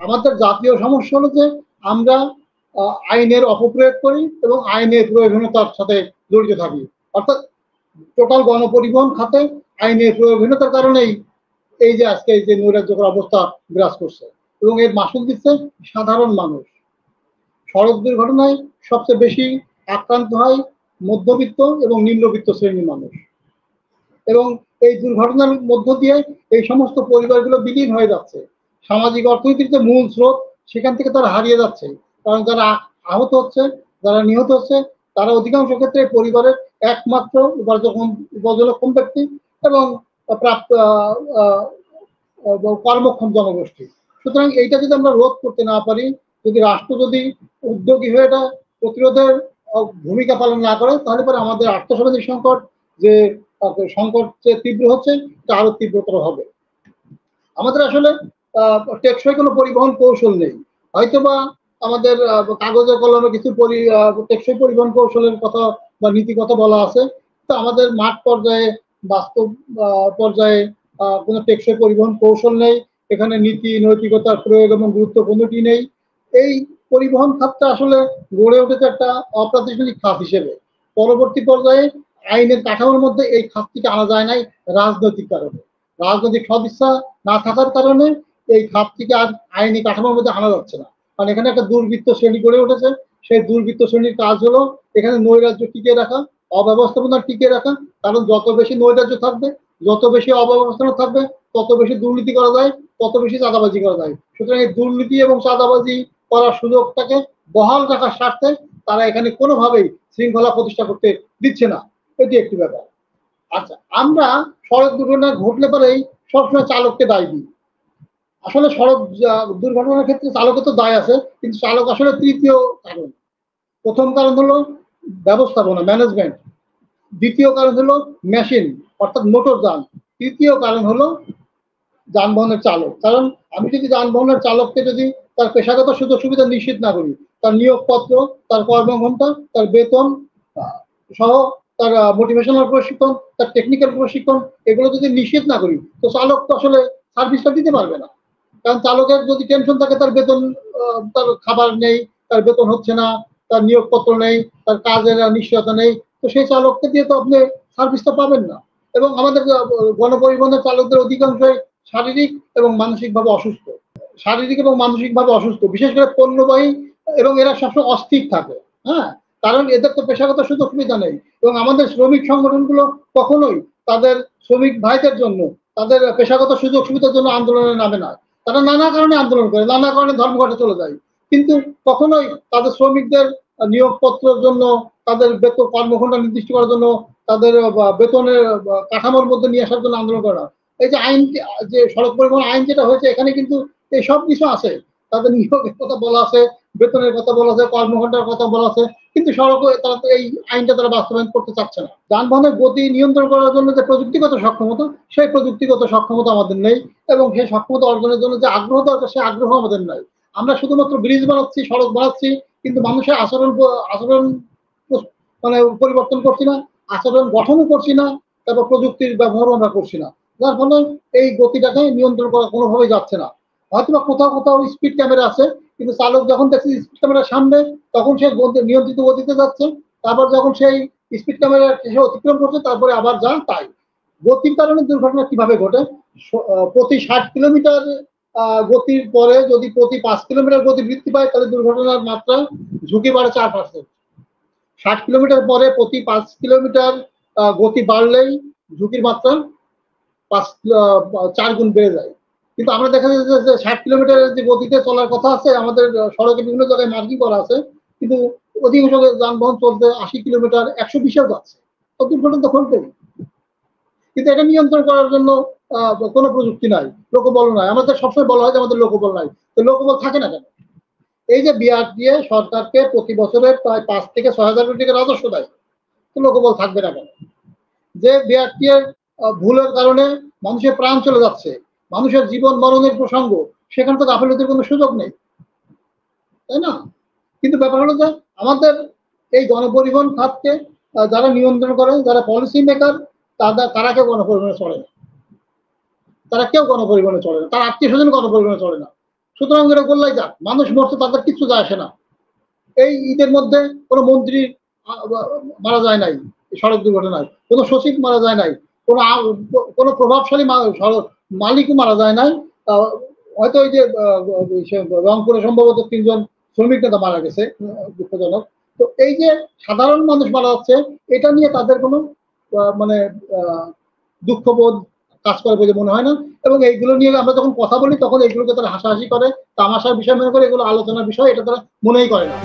আমাদের জাতীয় সমস্যা হলো যে আমরা আইনের অপপ্রয়োগ করি এবং আইনের প্রয়োজনীয়তার সাথে জড়িত থাকি। অর্থাৎ টোটাল গণপরিবহন খাতে আইনের প্রয়োজনীয়তার কারণেই এই যে আজকে এই যে নৈরাজ্যকর অবস্থা বিরাজ করছে, এবং এর মাসুল দিচ্ছে সাধারণ মানুষ। সড়ক দুর্ঘটনায় সবচেয়ে বেশি আক্রান্ত হয় মধ্যবিত্ত এবং নিম্নবিত্ত শ্রেণীর মানুষ, এবং এই দুর্ঘটনার মধ্য দিয়ে এই সমস্ত পরিবারগুলো বিলীন হয়ে যাচ্ছে। সামাজিক অর্থনীতির যে মূল স্রোত, সেখান থেকে তারা হারিয়ে যাচ্ছে। কারণ যারা আহত হচ্ছে, যারা নিহত হচ্ছে, তারা অধিকাংশ ক্ষেত্রে পরিবারের একমাত্র উপার্জনক্ষম ব্যক্তি এবং প্রাপ্ত কর্মক্ষম জনগোষ্ঠী। সুতরাং এইটা যদি আমরা রোধ করতে না পারি, যদি রাষ্ট্র যদি উদ্যোগী হয়ে এটা প্রতিরোধের ভূমিকা পালন না করে, তাহলে পরে আমাদের আর্থসামাজিক সংকট যে সংকট যে তীব্র হচ্ছে, তা আরো তীব্রতর হবে। আমাদের আসলে টেকসই কোনো পরিবহন কৌশল নেই। হয়তোবা আমাদের কাগজে কলমে কিছু টেকসই পরিবহন কৌশলের কথা বা নীতি কথা বলা আছে, তো আমাদের মাঠ পর্যায়ে বাস্তব পর্যায়ে কোনো টেকসই পরিবহন কৌশল নেই। এখানে নীতি নৈতিকতার প্রয়োগ এবং গুরুত্ব কোনোটি নেই। এই পরিবহন খাতটা আসলে গড়ে উঠেছে একটা অপ্রাতিষ্ঠানিক খাত হিসেবে। পরবর্তী পর্যায়ে আইনের কাঠামোর মধ্যে এই খাতটিকে আনা যায় নাই রাজনৈতিক কারণে। রাজনৈতিক সদিচ্ছা না থাকার কারণে এই খাতটিকে আর আইনি কাঠামোর মধ্যে আনা যাচ্ছে না। কারণ এখানে একটা দুর্বৃত্ত শ্রেণী গড়ে উঠেছে। সেই দুর্বৃত্ত শ্রেণীর কাজ হলো এখানে নৈরাজ্য টিকিয়ে রাখা, অব্যবস্থাপনা টিকিয়ে রাখা। কারণ যত বেশি নৈরাজ্য থাকবে, যত বেশি অব্যবস্থাপনা থাকবে, তত বেশি দুর্নীতি করা যায়, তত বেশি চাঁদাবাজি করা যায়। সুতরাং এই দুর্নীতি এবং চাঁদাবাজি করার সুযোগটাকে বহাল রাখার স্বার্থে তারা এখানে কোনোভাবেই শৃঙ্খলা প্রতিষ্ঠা করতে দিচ্ছে না। এটি একটি ব্যাপার। আচ্ছা, আমরা সড়ক দুর্ঘটনা ঘটলে পরেই সবসময় চালককে দায় দিই। আসলে সড়ক দুর্ঘটনার ক্ষেত্রে চালকের তো দায় আছে, কিন্তু চালক আসলে তৃতীয় কারণ। প্রথম কারণ হলো ব্যবস্থাপনা, ম্যানেজমেন্ট। দ্বিতীয় কারণ হলো মেশিন অর্থাৎ মোটর যান। তৃতীয় কারণ হলো যানবাহনের চালক। কারণ আমি যদি যানবাহনের চালককে যদি তার পেশাগত সুযোগ সুবিধা নিশ্চিত না করি, তার নিয়োগপত্র, তার কর্মঘণ্টা, তার বেতন সহ তার মোটিভেশনাল প্রশিক্ষণ, তার টেকনিক্যাল প্রশিক্ষণ, এগুলো যদি নিশ্চিত না করি, তো চালক তো আসলে সার্ভিসটা দিতে পারবে না। কারণ চালকের যদি টেনশন থাকে, তার বেতন, তার খাবার নেই, তার বেতন হচ্ছে না, তার নিয়োগপত্র নেই, তার কাজের নিশ্চয়তা নেই, তো সেই চালককে দিয়ে তো আপনি সার্ভিসটা পাবেন না। এবং আমাদের গণপরিবহনের চালকদের অধিকাংশই শারীরিক এবং মানসিকভাবে অসুস্থ। শারীরিক এবং মানসিকভাবে অসুস্থ, বিশেষ করে পণ্যবাহী, এবং এরা সবসময় অস্থির থাকে। হ্যাঁ, কারণ এদের তো পেশাগত সুযোগ সুবিধা নেই। এবং আমাদের শ্রমিক সংগঠনগুলো কখনোই তাদের শ্রমিক ভাইদের জন্য, তাদের পেশাগত সুযোগ সুবিধার জন্য আন্দোলনে নামে না। তারা নানা কারণে আন্দোলন করে, নানা কারণে ধর্মঘটে চলে যায়, কিন্তু কখনোই তাদের শ্রমিকদের নিয়োগপত্রের জন্য, তাদের বেতন কর্মঘণ্টা নির্দিষ্ট করার জন্য, তাদের বেতনের কাঠামোর মধ্যে নিয়ে আসার জন্য আন্দোলন করা। এই যে আইন, যে সড়ক পরিবহন আইন যেটা হয়েছে, এখানে কিন্তু এই সব কিছু আছে। তাদের নিয়োগের কথা বলা আছে, বেতনের কথা বলা আছে, কর্মঘণ্টার কথা বলা আছে, কিন্তু সড়ক তারা তো এই আইনটা তারা বাস্তবায়ন করতে চাচ্ছে না। যানবাহনের গতি নিয়ন্ত্রণ করার জন্য যে প্রযুক্তিগত সক্ষমতা, সেই প্রযুক্তিগত সক্ষমতা আমাদের নেই, এবং সেই সক্ষমতা অর্জনের জন্য যে আগ্রহ দরকার, সেই আগ্রহ আমাদের নাই। আমরা শুধুমাত্র ব্রিজ বানাচ্ছি, সড়ক বানাচ্ছি, কিন্তু মানুষের আচরণ মানে পরিবর্তন করছি না, আচরণ গঠনও করছি না, তারপর প্রযুক্তির ব্যবহারও আমরা করছি না। যার ফলে এই গতিটাকে নিয়ন্ত্রণ করা কোনোভাবেই যাচ্ছে না। হয়তো বা কোথাও কোথাও স্পিড ক্যামেরা আছে, কিন্তু চালক যখন দেখছে স্পিড ক্যামেরার সামনে, তখন সে নিয়ন্ত্রিত গতিতে যাচ্ছে। তারপর যখন সেই স্পিড ক্যামেরা সে অতিক্রম করছে, তারপরে আবার যা তাই। গতির কারণে দুর্ঘটনা কিভাবে ঘটে? প্রতি 60 কিলোমিটার গতির পরে যদি প্রতি 5 কিলোমিটার গতি বৃদ্ধি পায়, তাহলে দুর্ঘটনার মাত্রা ঝুঁকি বাড়ে 4%। 60 কিলোমিটার পরে প্রতি 5 কিলোমিটার গতি বাড়লেই ঝুঁকির মাত্রা 4 গুণ বেড়ে যায়। কিন্তু আমরা দেখা যাচ্ছে যে 60 কিলোমিটারের যে গতিতে চলার কথা আছে, আমাদের সড়কে বিভিন্ন জায়গায় মার্কিং করা আছে, কিন্তু অধিকাংশ যানবাহন চলতে 80 কিলোমিটার, 120-এও যাচ্ছে। তো দুর্ঘটনা তো ঘটবেই। কিন্তু এটা নিয়ন্ত্রণ করার জন্য কোনো প্রযুক্তি নাই, লোকবল নাই। আমাদের সবসময় বলা হয় যে আমাদের লোকবল নাই, তো লোকবল থাকে না কেন? এই যে বিআরটিএ সরকারকে প্রতি বছরে প্রায় 5 থেকে 6 হাজার কোটি টাকা রাজস্ব দেয়, তো লোকবল থাকবে না কেন? যে বিআরটিএ ভুলের কারণে মানুষের প্রাণ চলে যাচ্ছে, মানুষের জীবন মরণের প্রসঙ্গ, সেখানে তো গাফিলতির কোনো সুযোগ নেই, তাই না? কিন্তু ব্যাপার হলো যে আমাদের এই গণপরিবহন খাতকে যারা নিয়ন্ত্রণ করে, যারা পলিসি মেকার, তারা কেউ গণপরিবহনে চলে না। তারা কেউ গণপরিবহনে চলে না, তার আত্মীয় স্বজন গণপরিবহনে চলে না। সুতরাং এরা গোল্লাই যাক, মানুষ মরছে তাদের কিচ্ছু যায় আসে না। এই ঈদের মধ্যে কোনো মন্ত্রী মারা যায় নাই সড়ক দুর্ঘটনায়, কোনো সচিব মারা যায় নাই, কোনো প্রভাবশালী মালিকও মারা যায় নাই। হয়তো ওই যে রংপুরে সম্ভবত 3জন শ্রমিক নেতা মারা গেছে, দুঃখজনক। তো এই যে সাধারণ মানুষ মারা যাচ্ছে, এটা নিয়ে তাদের কোনো মানে দুঃখবোধ কাজ করে বলে মনে হয় না। এবং এইগুলো নিয়ে আমরা যখন কথা বলি তখন এইগুলোকে তারা হাসাহাসি করে, তামাশার বিষয় মনে করে, এগুলো আলোচনার বিষয়, এটা তারা মনেই করে না।